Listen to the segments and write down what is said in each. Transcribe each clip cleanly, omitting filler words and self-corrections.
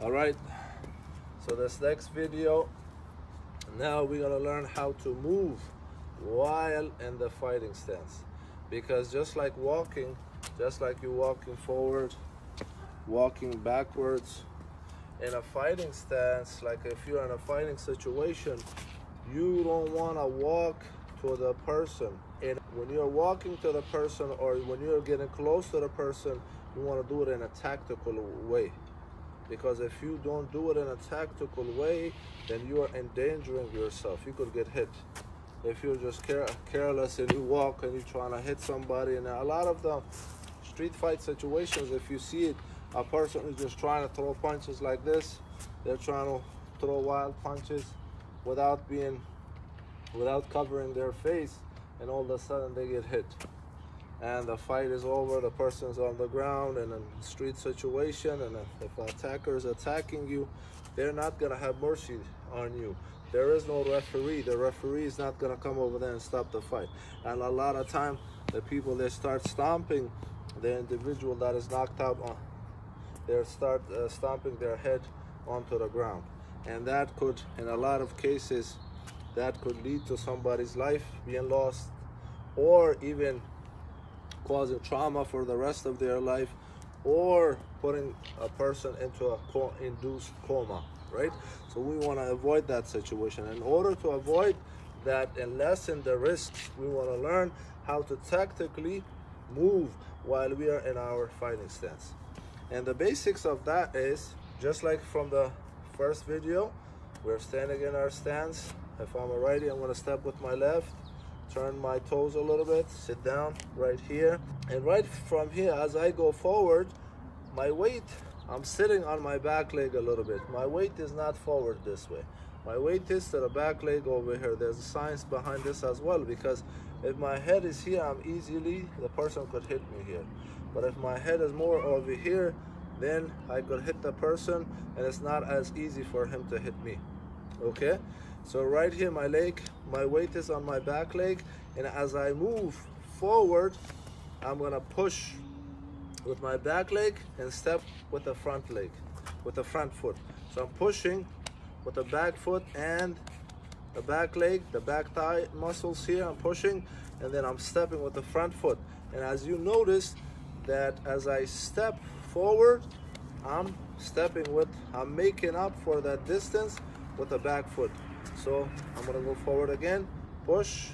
All right, so this next video, now we're gonna learn how to move while in the fighting stance. Because just like walking, just like you're walking forward, walking backwards, in a fighting stance, like if you're in a fighting situation, you don't wanna walk to the person. And when you're walking to the person or when you're getting close to the person, you wanna do it in a tactical way. Because if you don't do it in a tactical way, then you are endangering yourself. You could get hit. If you're just careless and you walk and you're trying to hit somebody, and a lot of the street fight situations, if you see it, a person is just trying to throw punches like this, they're trying to throw wild punches without covering their face, and all of a sudden they get hit. And the fight is over, the person's on the ground in a street situation, and if an attacker is attacking you, they're not gonna have mercy on you. There is no referee. The referee is not gonna come over there and stop the fight. And a lot of time, the people, they start stomping the individual that is knocked out on, they start stomping their head onto the ground. And that could, in a lot of cases, that could lead to somebody's life being lost, or even causing trauma for the rest of their life, or putting a person into a induced coma, right? So we want to avoid that situation. In order to avoid that and lessen the risks, we want to learn how to tactically move while we are in our fighting stance. And the basics of that is, just like from the first video, we're standing in our stance. If I'm a righty, I'm going to step with my left, turn my toes a little bit, sit down right here, and right from here, as I go forward, my weight, I'm sitting on my back leg a little bit. My weight is not forward this way. My weight is to the back leg over here. There's a science behind this as well, because if my head is here, the person could hit me here. But if my head is more over here, then I could hit the person, and it's not as easy for him to hit me. Okay? So right here, my weight is on my back leg, and as I move forward, I'm gonna push with my back leg and step with the front leg, with the front foot. So I'm pushing with the back foot and the back leg, the back thigh muscles here, I'm pushing, and then I'm stepping with the front foot. And as you notice that as I step forward, I'm making up for that distance with the back foot. So I'm gonna go forward again, push,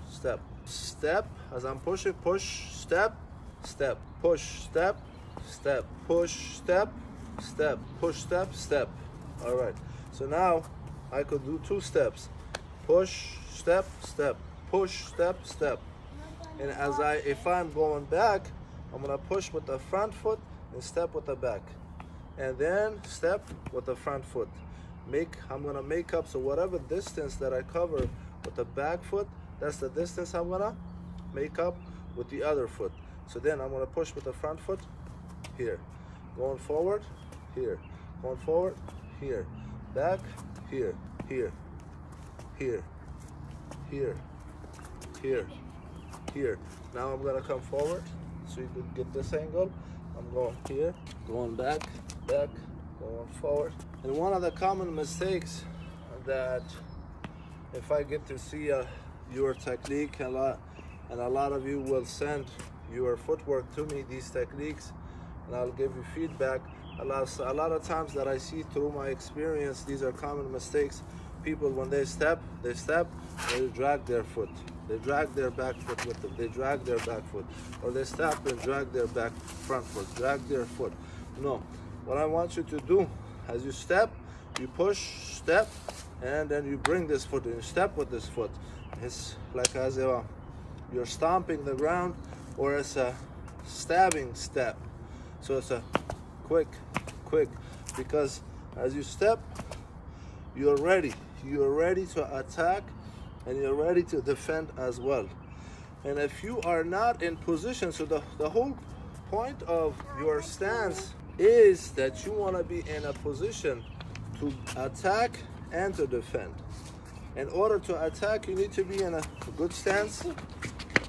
step, step. As I'm pushing, push, step, step, push, step, step, push, step, step, push, step, step. All right, so now I could do 2 steps. Push, step, step, push, step, step. And if I'm going back, I'm gonna push with the front foot and step with the back. And then step with the front foot. I'm gonna make up, so whatever distance that I cover with the back foot, that's the distance I'm gonna make up with the other foot. So then I'm gonna push with the front foot here, going forward here, going forward here, back here, here, here, here, here, here. Now I'm gonna come forward so you can get this angle. I'm going here, going back, back, going forward. And one of the common mistakes that, if I get to see your technique a lot, and a lot of you will send your footwork to me, these techniques, and I'll give you feedback. A lot of times that I see through my experience, these are common mistakes. People, when they step, they drag their foot. They drag their back foot with them. They drag their back foot. Or they step and drag their front foot, drag their foot. No, what I want you to do, as you step, you push, step, and then you bring this foot and you step with this foot. It's like as if you're stomping the ground, or it's a stabbing step. So it's a quick, because as you step, you're ready to attack, and you're ready to defend as well. And if you are not in position, so the whole point of your stance is that you want to be in a position to attack and to defend. In order to attack, you need to be in a good stance,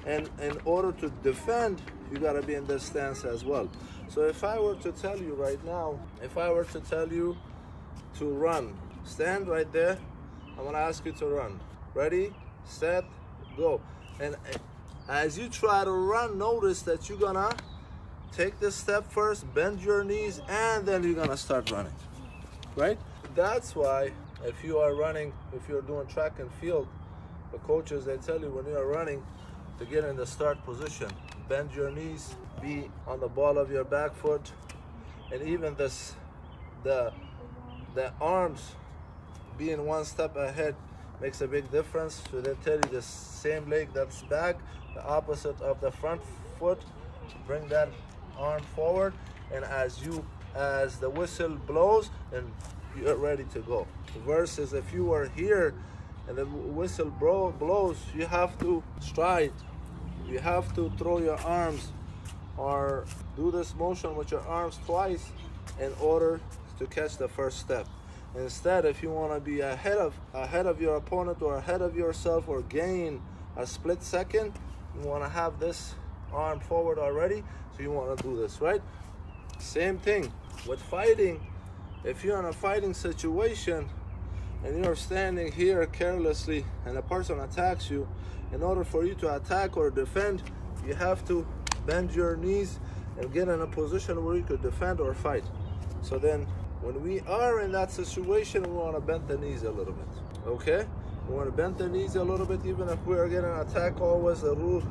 and in order to defend, you got to be in this stance as well. So if I were to tell you right now, if I were to tell you to run, stand right there, I'm gonna ask you to run. Ready, set, go. And as you try to run, notice that you're gonna take this step first, bend your knees, and then you're gonna start running, right? That's why if you are running, if you're doing track and field, the coaches, they tell you when you are running to get in the start position, bend your knees, be on the ball of your back foot, and even the arms being one step ahead makes a big difference. So they tell you the same leg that's back, the opposite of the front foot, bring that arm forward, and as the whistle blows, and you're ready to go. Versus if you are here and the whistle blows, you have to stride, you have to throw your arms or do this motion with your arms twice in order to catch the first step. Instead, if you want to be ahead of your opponent or ahead of yourself or gain a split second, you want to have this arm forward already, so you want to do this, right? Same thing with fighting. If you're in a fighting situation and you're standing here carelessly and a person attacks you, in order for you to attack or defend, you have to bend your knees and get in a position where you could defend or fight. So then when we are in that situation, we want to bend the knees a little bit, okay? We want to bend the knees a little bit, even if we are getting attacked. Always the rule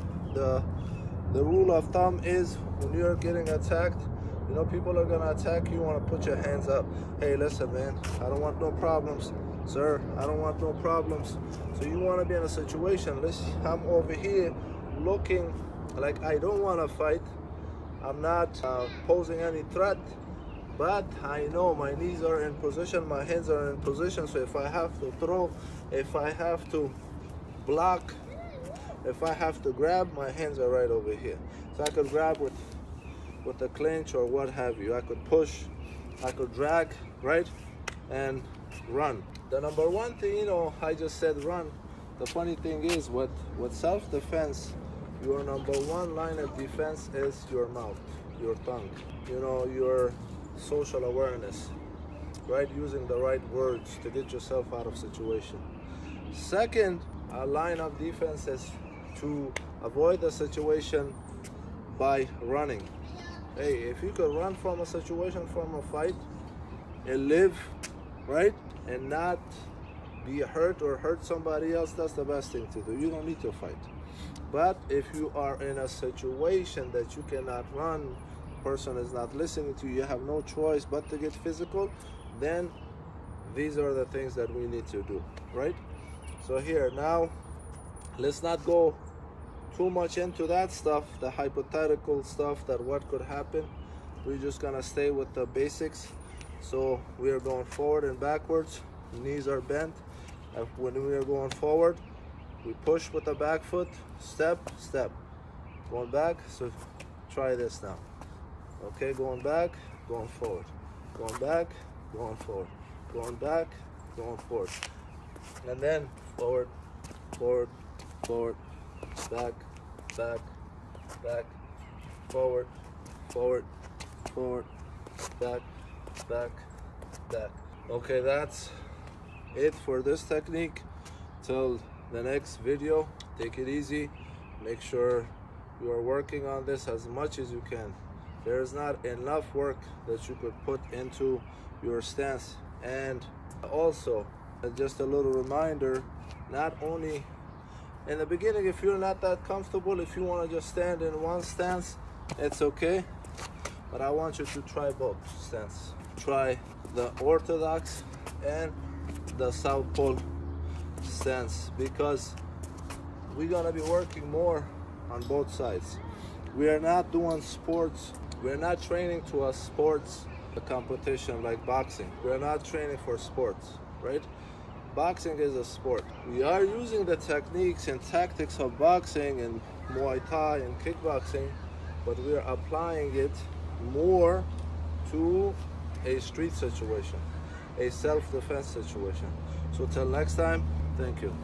of thumb is when you're getting attacked, you know, people are gonna attack you, want to put your hands up. Hey, listen, man, I don't want no problems. Sir, I don't want no problems. So you want to be in a situation, I'm over here looking like I don't want to fight. I'm not posing any threat, but I know my knees are in position, my hands are in position, so if I have to throw, if I have to block, if I have to grab, my hands are right over here. So I could grab with a clinch or what have you. I could push, I could drag, right? And run. The number one thing, you know, I just said run. The funny thing is with self-defense, your number one line of defense is your mouth, your tongue, you know, your social awareness, right? Using the right words to get yourself out of situation. Second, a line of defense is to avoid the situation by running. Hey, if you could run from a situation, from a fight, and live, right, and not be hurt or hurt somebody else, that's the best thing to do. You don't need to fight. But if you are in a situation that you cannot run, person is not listening to you, you have no choice but to get physical, then these are the things that we need to do, right? So here, now, let's not go too much into that stuff, the hypothetical stuff, that what could happen. We're just gonna stay with the basics. So we are going forward and backwards, knees are bent. When we are going forward, we push with the back foot, step, step. Going back, so try this now. Okay, going back, going forward. Going back, going forward. Going back, going forward. And then forward, forward, forward, back, back, back, forward, forward, forward, back, back, back. Okay, that's it for this technique. Till the next video, take it easy. Make sure you are working on this as much as you can. There is not enough work that you could put into your stance. And also, just a little reminder, not only in the beginning, if you're not that comfortable, if you want to just stand in one stance, it's okay. But I want you to try both stance. Try the orthodox and the southpaw stance, because we're gonna be working more on both sides. We are not doing sports. We're not training to a sports competition like boxing. We're not training for sports, right? Boxing is a sport. We are using the techniques and tactics of boxing and Muay Thai and kickboxing, but we are applying it more to a street situation, a self-defense situation. So till next time, thank you.